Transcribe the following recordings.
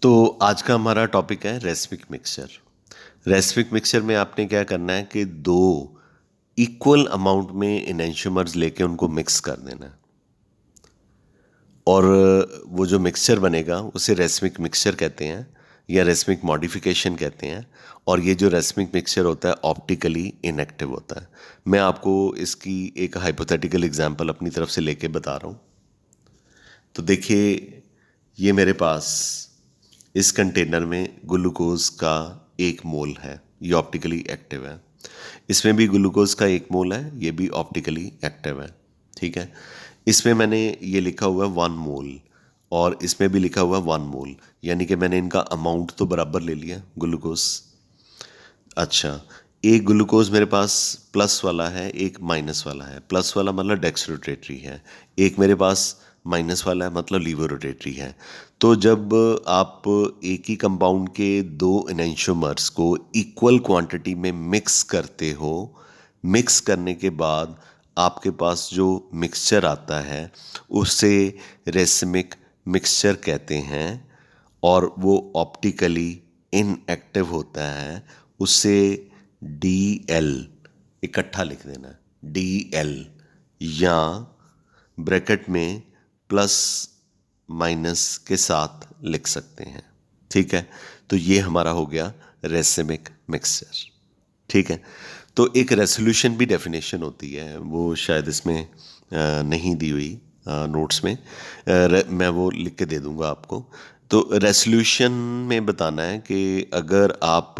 तो आज का हमारा टॉपिक है रेसिमिक मिक्सचर। रेसिमिक मिक्सचर में आपने क्या करना है कि दो इक्वल अमाउंट में इनेंशियोमर्स लेके उनको मिक्स कर देना है और वो जो मिक्सचर बनेगा उसे रेसिमिक मिक्सचर कहते हैं या रेसिमिक मॉडिफिकेशन कहते हैं। और ये जो रेसिमिक मिक्सचर होता है ऑप्टिकली इनएक्टिव होता है। मैं आपको इसकी एक हाइपोथेटिकल एग्जांपल अपनी तरफ से लेके बता रहा हूँ। तो देखिए, ये मेरे पास इस कंटेनर में ग्लूकोज का 1 मोल है, ये ऑप्टिकली एक्टिव है। इसमें भी ग्लूकोज का 1 मोल है, ये भी ऑप्टिकली एक्टिव है। ठीक है, इसमें मैंने ये लिखा हुआ है 1 मोल और इसमें भी लिखा हुआ है 1 मोल, यानी कि मैंने इनका अमाउंट तो बराबर ले लिया ग्लूकोज। अच्छा, एक ग्लूकोज मेरे पास प्लस वाला है, एक माइनस वाला है। प्लस वाला मतलब डेक्सट्रोरोटेटरी है, एक मेरे पास माइनस वाला है मतलब लीवोरोटेटरी है। तो जब आप एक ही कंपाउंड के दो एनेंशियोमर्स को इक्वल क्वांटिटी में मिक्स करते हो, मिक्स करने के बाद आपके पास जो मिक्सचर आता है उसे रेसिमिक मिक्सचर कहते हैं और वो ऑप्टिकली इनएक्टिव होता है। उसे DL इकट्ठा लिख देना, DL, या ब्रैकेट में प्लस माइनस के साथ लिख सकते हैं। ठीक है, तो ये हमारा हो गया रेसिमिक मिक्सचर। ठीक है, तो एक रेसोल्यूशन भी डेफिनेशन होती है, वो शायद इसमें नहीं दी हुई नोट्स में। मैं वो लिख के दे दूंगा आपको। तो रेसोल्यूशन में बताना है कि अगर आप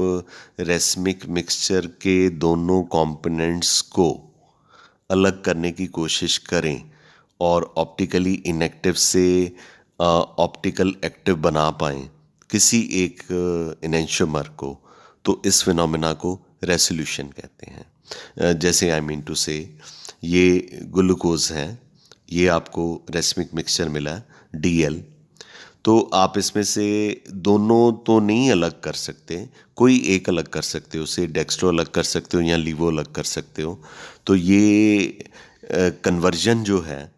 रेसिमिक मिक्सचर के दोनों कंपोनेंट्स को अलग करने की कोशिश करें और ऑप्टिकली इनएक्टिव से ऑप्टिकल एक्टिव बना पाएँ किसी एक इनेंशियोमर को, तो इस फिनोमेना को रेसोल्यूशन कहते हैं। जैसे आई मीन टू से ये ग्लूकोज है, ये आपको रेसिमिक मिक्सचर मिला DL। तो आप इसमें से दोनों तो नहीं अलग कर सकते, कोई एक अलग कर सकते हो, उसे डेक्स्ट्रो अलग कर सकते हो या लीवो अलग कर सकते हो। तो ये कन्वर्जन जो है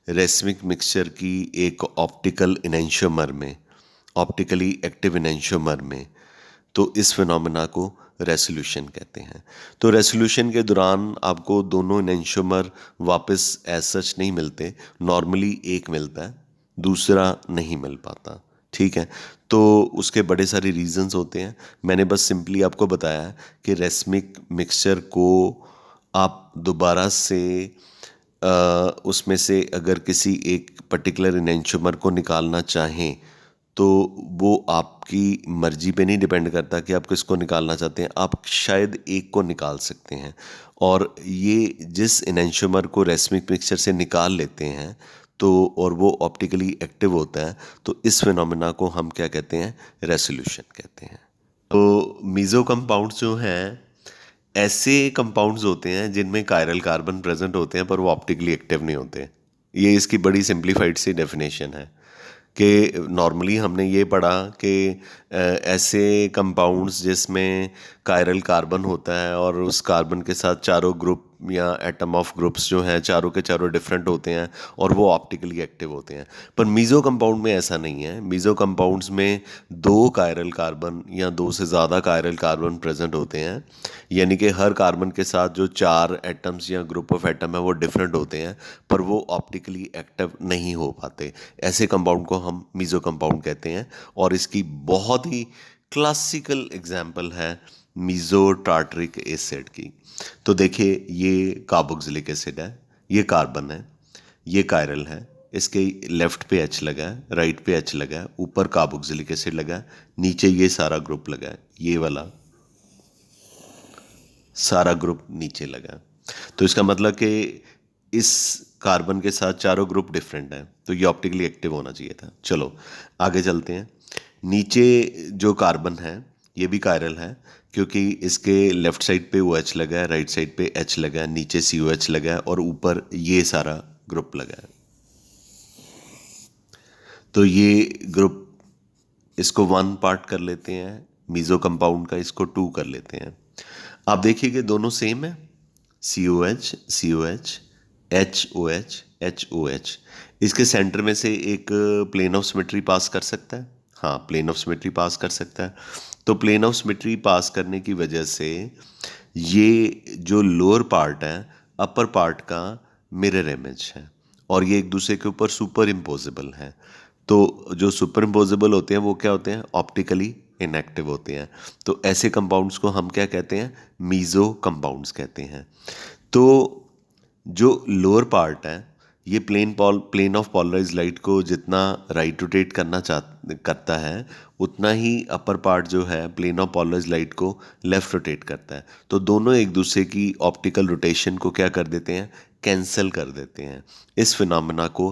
रेसिमिक मिक्सचर की एक ऑप्टिकल इनेंशियोमर में, ऑप्टिकली एक्टिव इनेंशियोमर में, तो इस फिनोमेना को रेसोल्यूशन कहते हैं। तो रेसोल्यूशन के दौरान आपको दोनों इनेंशियोमर वापस एज सच नहीं मिलते, नॉर्मली एक मिलता है, दूसरा नहीं मिल पाता। ठीक है, तो उसके बड़े सारे रीजंस होते हैं। मैंने बस सिंपली आपको बताया है कि रेसिमिक मिक्सचर को आप दोबारा से उसमें से अगर किसी एक पर्टिकुलर इनेंशियोमर को निकालना चाहें तो वो आपकी मर्जी पे नहीं डिपेंड करता कि आप किसको निकालना चाहते हैं। आप शायद एक को निकाल सकते हैं और ये जिस इनेंशियोमर को रेसिमिक मिक्सचर से निकाल लेते हैं तो और वो ऑप्टिकली एक्टिव होता है, तो इस फिनोमेना को हम क्या कहते हैं, रेसोल्यूशन कहते हैं। तो मीज़ो कंपाउंड्स जो हैं ऐसे कंपाउंड्स होते हैं जिनमें कायरल कार्बन प्रेजेंट होते हैं पर वो ऑप्टिकली एक्टिव नहीं होते। ये इसकी बड़ी सिंप्लीफाइड सी डेफिनेशन है कि नॉर्मली हमने ये पढ़ा कि ऐसे कंपाउंड्स जिसमें कायरल कार्बन होता है और उस कार्बन के साथ चारों ग्रुप या एटम ऑफ ग्रुप्स जो हैं चारों के चारों डिफरेंट होते हैं और वो ऑप्टिकली एक्टिव होते हैं। पर मीज़ो कंपाउंड में ऐसा नहीं है। मीज़ो कंपाउंड्स में दो कायरल कार्बन या दो से ज़्यादा कायरल कार्बन प्रेजेंट होते हैं, यानी कि हर कार्बन के साथ जो 4 एटम्स या ग्रुप ऑफ एटम है वो डिफरेंट होते हैं पर वो ऑप्टिकली एक्टिव नहीं हो पाते। ऐसे कंपाउंड को हम मीज़ो कंपाउंड कहते हैं और इसकी बहुत ही क्लासिकल एग्जाम्पल है मीज़ो टार्टरिक एसिड की। तो देखिए, ये कार्बोक्सिलिक एसिड है, ये कार्बन है, ये कायरल है, इसके लेफ्ट पे H लगा है, राइट पे H लगा है, ऊपर कार्बोक्सिलिक एसिड लगा है, नीचे ये सारा ग्रुप लगा है, ये वाला सारा ग्रुप नीचे लगा है। तो इसका मतलब कि इस कार्बन के साथ चारों ग्रुप डिफरेंट हैं, तो ये ऑप्टिकली एक्टिव होना चाहिए था। चलो आगे चलते हैं। नीचे जो कार्बन है ये भी कायरल है क्योंकि इसके लेफ्ट साइड पे OH लगा है, राइट साइड पे H लगा है, नीचे COH लगा है और ऊपर ये सारा ग्रुप लगा है। तो ये ग्रुप, इसको 1 पार्ट कर लेते हैं मीज़ो कंपाउंड का, इसको 2 कर लेते हैं। आप देखिए कि दोनों सेम है, COH COH, HOH HOH। इसके सेंटर में से एक प्लेन ऑफ सिमेट्री पास कर सकता है? हाँ, प्लेन ऑफ सिमेट्री पास कर सकता है। तो प्लेन ऑफ सिमेट्री पास करने की वजह से ये जो लोअर पार्ट है अपर पार्ट का मिरर इमेज है और ये एक दूसरे के ऊपर सुपर इम्पोजेबल है। तो जो सुपर इम्पोजेबल होते हैं वो क्या होते हैं, ऑप्टिकली इनएक्टिव होते हैं। तो ऐसे कंपाउंड्स को हम क्या कहते हैं, मीजो कंपाउंड्स कहते हैं। तो जो लोअर पार्ट है ये प्लेन ऑफ पोलराइज लाइट को जितना राइट रोटेट करता है उतना ही अपर पार्ट जो है प्लेन ऑफ पोलराइज लाइट को लेफ्ट रोटेट करता है। तो दोनों एक दूसरे की ऑप्टिकल रोटेशन को क्या कर देते हैं, कैंसिल कर देते हैं। इस फिनोमेना को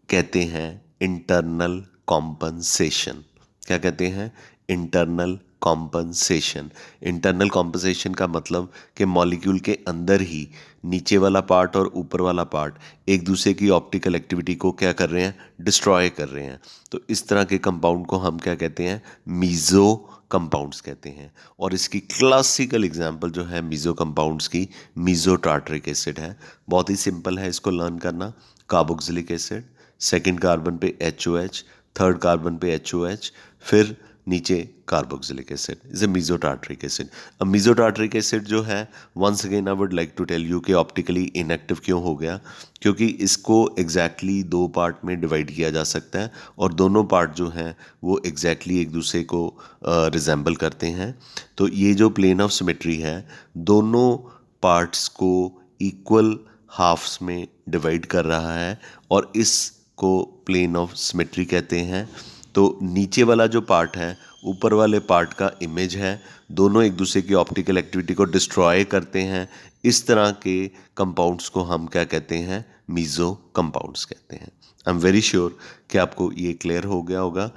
कहते हैं इंटरनल कॉम्पनसेशन। क्या कहते हैं, इंटरनल कॉम्पनसेशन। इंटरनल कॉम्पनसेशन का मतलब कि मॉलिक्यूल के अंदर ही नीचे वाला पार्ट और ऊपर वाला पार्ट एक दूसरे की ऑप्टिकल एक्टिविटी को क्या कर रहे हैं, डिस्ट्रॉय कर रहे हैं। तो इस तरह के कंपाउंड को हम क्या कहते हैं, मीजो कंपाउंड्स कहते हैं। और इसकी क्लासिकल एग्जांपल जो है मीजो कंपाउंड्स की, मीजो टार्टरिक एसिड है। बहुत ही सिंपल है इसको लर्न करना। कार्बोक्सिलिक एसिड, सेकंड कार्बन पे HOH, थर्ड कार्बन पे HOH, फिर नीचे carboxylic acid is a meso tartaric acid. अब मीजोटार्टरिक एसिड जो है, once again I would like to tell you कि ऑप्टिकली इनएक्टिव क्यों हो गया, क्योंकि इसको एग्जैक्टली दो पार्ट में डिवाइड किया जा सकता है और दोनों पार्ट जो हैं वो एग्जैक्टली एक दूसरे को रिजेंबल करते हैं। तो ये जो प्लेन ऑफ सिमेट्री है दोनों पार्ट्स को इक्वल हाफ्स में डिवाइड कर रहा है और इसको प्लेन ऑफ सिमेट्री कहते हैं। तो नीचे वाला जो पार्ट है ऊपर वाले पार्ट का इमेज है, दोनों एक दूसरे की ऑप्टिकल एक्टिविटी को डिस्ट्रॉय करते हैं। इस तरह के कंपाउंड्स को हम क्या कहते हैं, मीजो कंपाउंड्स कहते हैं। आई एम वेरी श्योर कि आपको ये क्लियर हो गया होगा।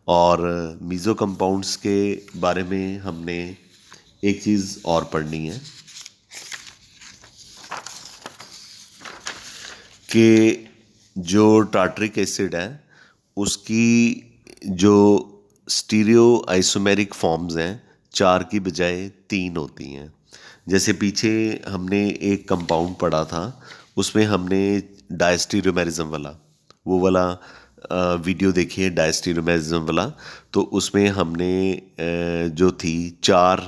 और मीजो कंपाउंड्स के बारे में हमने एक चीज़ और पढ़नी है कि जो टार्टरिक एसिड है उसकी जो स्टीरियो आइसोमेरिक फॉर्म्स हैं 4 की बजाय 3 होती हैं। जैसे पीछे हमने एक कंपाउंड पढ़ा था, उसमें हमने डायस्टीरियोमेरिज्म वाला वो वाला वीडियो देखी है, डायस्टीरियोमेरिज्म वाला। तो उसमें हमने जो थी 4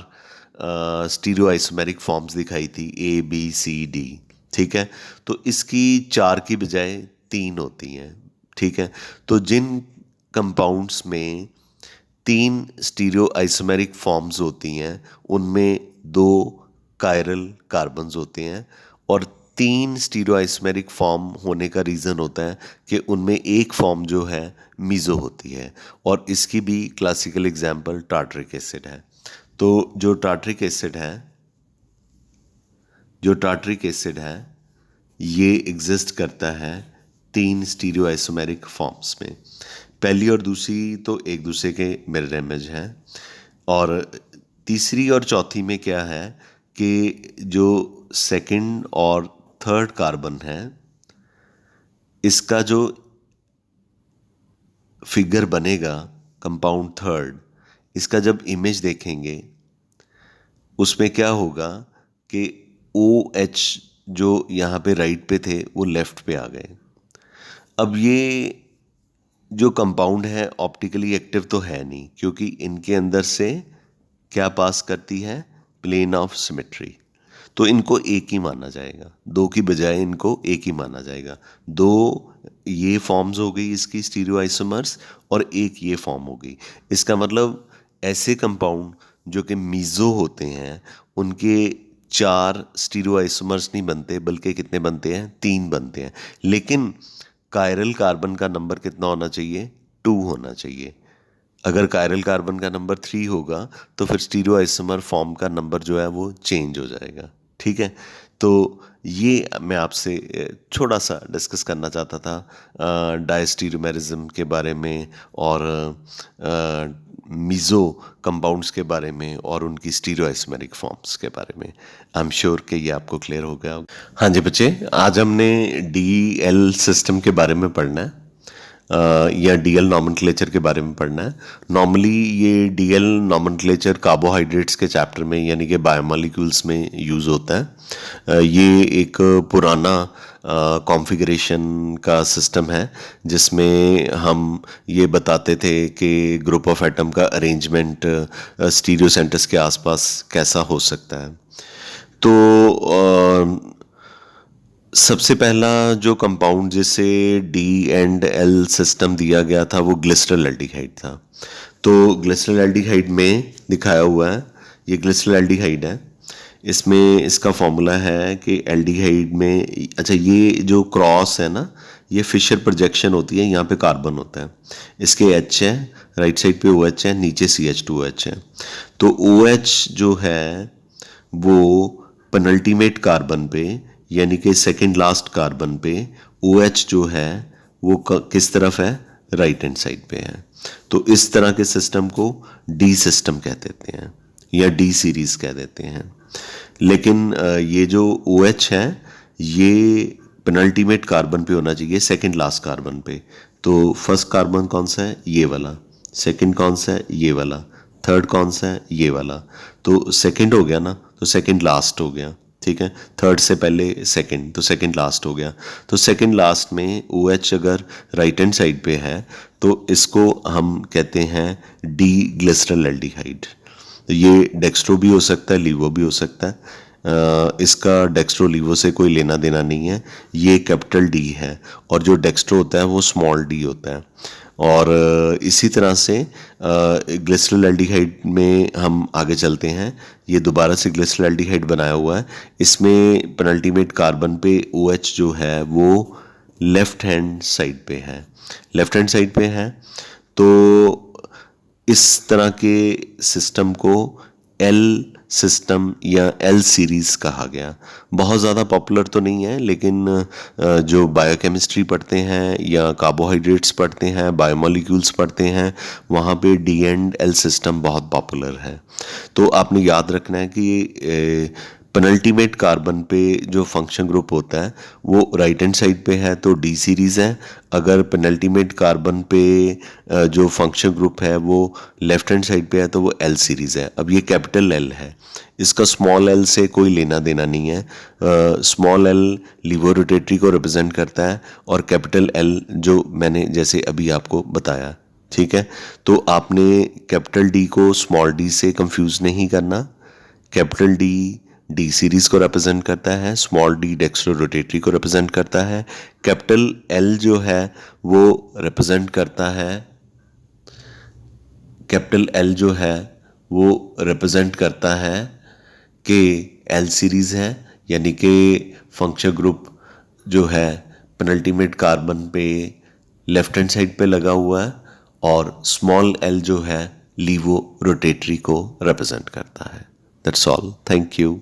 स्टीरियो आइसोमेरिक फॉर्म्स दिखाई थी, ABCD। ठीक है, तो इसकी 4 की बजाय 3 होती हैं। ठीक है, तो जिन कंपाउंड्स में 3 स्टीरियो आइसोमेरिक फॉर्म्स होती हैं उनमें 2 कायरल कार्बन्स होते हैं और 3 स्टीरियो आइसोमेरिक फॉर्म होने का रीज़न होता है कि उनमें एक फॉर्म जो है मीज़ो होती है और इसकी भी क्लासिकल एग्जाम्पल टार्टरिक एसिड है। तो जो टार्टरिक एसिड है ये एग्जिस्ट करता है 3 स्टीरियो आइसोमेरिक फॉर्म्स में। पहली और दूसरी तो एक दूसरे के मिरर इमेज हैं और तीसरी और चौथी में क्या है कि जो सेकंड और थर्ड कार्बन है इसका जो फिगर बनेगा कंपाउंड थर्ड, इसका जब इमेज देखेंगे उसमें क्या होगा कि OH जो यहाँ पे राइट पे थे वो लेफ्ट पे आ गए। अब ये जो कंपाउंड है ऑप्टिकली एक्टिव तो है नहीं, क्योंकि इनके अंदर से क्या पास करती है, प्लेन ऑफ सिमेट्री। तो इनको एक ही माना जाएगा, 2 की बजाय इनको एक ही माना जाएगा। 2 ये फॉर्म्स हो गई इसकी स्टीरियो आइसोमर्स और एक ये फॉर्म हो गई। इसका मतलब ऐसे कंपाउंड जो कि मीजो होते हैं उनके 4 स्टीरियो आइसोमर्स नहीं बनते, बल्कि कितने बनते हैं, 3 बनते हैं। लेकिन कायरल कार्बन का नंबर कितना होना चाहिए, 2 होना चाहिए। अगर कायरल कार्बन का नंबर 3 होगा तो फिर स्टीरियो आइसोमर फॉर्म का नंबर जो है वो चेंज हो जाएगा। ठीक है, तो ये मैं आपसे थोड़ा सा डिस्कस करना चाहता था डायस्टीरियोमेरिज्म के बारे में और मीज़ो कंपाउंड्स के बारे में और उनकी स्टीरियो आइसोमेरिक फॉर्म्स के बारे में। आई एम श्योर कि ये आपको क्लियर हो गया होगा। हाँ जी बच्चे, आज हमने DL सिस्टम के बारे में पढ़ना है या DL नॉमेनक्लेचर के बारे में पढ़ना है। नॉर्मली ये DL नॉमेनक्लेचर कार्बोहाइड्रेट्स के चैप्टर में यानी कि बायोमोलिक्यूल्स में यूज़ होता है। ये एक पुराना कॉन्फ़िगरेशन का सिस्टम है, जिसमें हम ये बताते थे कि ग्रुप ऑफ एटम का अरेंजमेंट स्टीरियो सेंटर्स के आसपास कैसा हो सकता है। तो सबसे पहला जो कंपाउंड जिसे डी एंड एल सिस्टम दिया गया था वो ग्लिसरल एल्डिहाइड था। तो ग्लिसरल एल्डिहाइड में दिखाया हुआ है, ये ग्लिसरल एल्डिहाइड है। इसमें इसका फॉर्मूला है कि एल्डिहाइड में, अच्छा ये जो क्रॉस है ना, ये फिशर प्रोजेक्शन होती है, यहाँ पे कार्बन होता है, इसके H है, राइट साइड पे OH है, नीचे CH2OH है। तो OH जो है वो पेनल्टीमेट कार्बन पे, यानी कि सेकंड लास्ट कार्बन पे, OH जो है वो किस तरफ है, राइट हैंड साइड पे है। तो इस तरह के सिस्टम को डी सिस्टम कह देते हैं या डी सीरीज कह देते हैं। लेकिन ये जो OH है ये पेनल्टीमेट कार्बन पे होना चाहिए, सेकंड लास्ट कार्बन पे। तो फर्स्ट कार्बन कौन सा है, ये वाला। सेकंड कौन सा है, ये वाला। थर्ड कौन सा है, ये वाला। तो सेकंड हो गया ना, तो सेकंड लास्ट हो गया, ठीक है। थर्ड से पहले सेकंड, तो सेकंड लास्ट हो गया। तो सेकंड लास्ट में OH अगर राइट हैंड साइड पे है तो इसको हम कहते हैं डी ग्लिसरल एल्डिहाइड। ये डेक्स्ट्रो भी हो सकता है, लीवो भी हो सकता है। इसका डेक्स्ट्रो लीवो से कोई लेना देना नहीं है, ये कैपिटल डी है, और जो डेक्स्ट्रो होता है वो स्मॉल डी होता है। और इसी तरह से ग्लिसरल एल्डिहाइड में हम आगे चलते हैं। ये दोबारा से ग्लिसरल एल्डिहाइड बनाया हुआ है, इसमें पेनल्टीमेट कार्बन पे OH जो है वो लेफ्ट हैंड साइड पे है, लेफ्ट हैंड साइड पे है। तो इस तरह के सिस्टम को एल सिस्टम या एल सीरीज़ कहा गया। बहुत ज़्यादा पॉपुलर तो नहीं है, लेकिन जो बायोकेमिस्ट्री पढ़ते हैं या कार्बोहाइड्रेट्स पढ़ते हैं, बायोमोलिक्यूल्स पढ़ते हैं, वहाँ पे डी एंड एल सिस्टम बहुत पॉपुलर है। तो आपने याद रखना है कि पेनल्टीमेट कार्बन पे जो फंक्शन ग्रुप होता है वो राइट हैंड साइड पे है तो डी सीरीज़ है। अगर पेनल्टीमेट कार्बन पे जो फंक्शन ग्रुप है वो लेफ्ट हैंड साइड पे है तो वो एल सीरीज़ है। अब ये कैपिटल एल है, इसका स्मॉल एल से कोई लेना देना नहीं है। स्मॉल एल लीवो रोटेटरी को रिप्रेजेंट करता है और कैपिटल एल जो मैंने जैसे अभी आपको बताया, ठीक है। तो आपने कैपिटल डी को स्मॉल डी से कंफ्यूज नहीं करना। कैपिटल डी सीरीज को रिप्रेजेंट करता है, स्मॉल डी डेक्स्ट्रो रोटेटरी को रिप्रेजेंट करता है। कैपिटल एल जो है वो रिप्रेजेंट करता है, कैपिटल एल जो है वो रिप्रेजेंट करता है कि एल सीरीज है, यानी कि फंक्शन ग्रुप जो है पेनल्टीमेट कार्बन पे लेफ्ट हैंड साइड पे लगा हुआ है, और स्मॉल एल जो है लीवो रोटेटरी को रिप्रेजेंट करता है। That's all, thank you.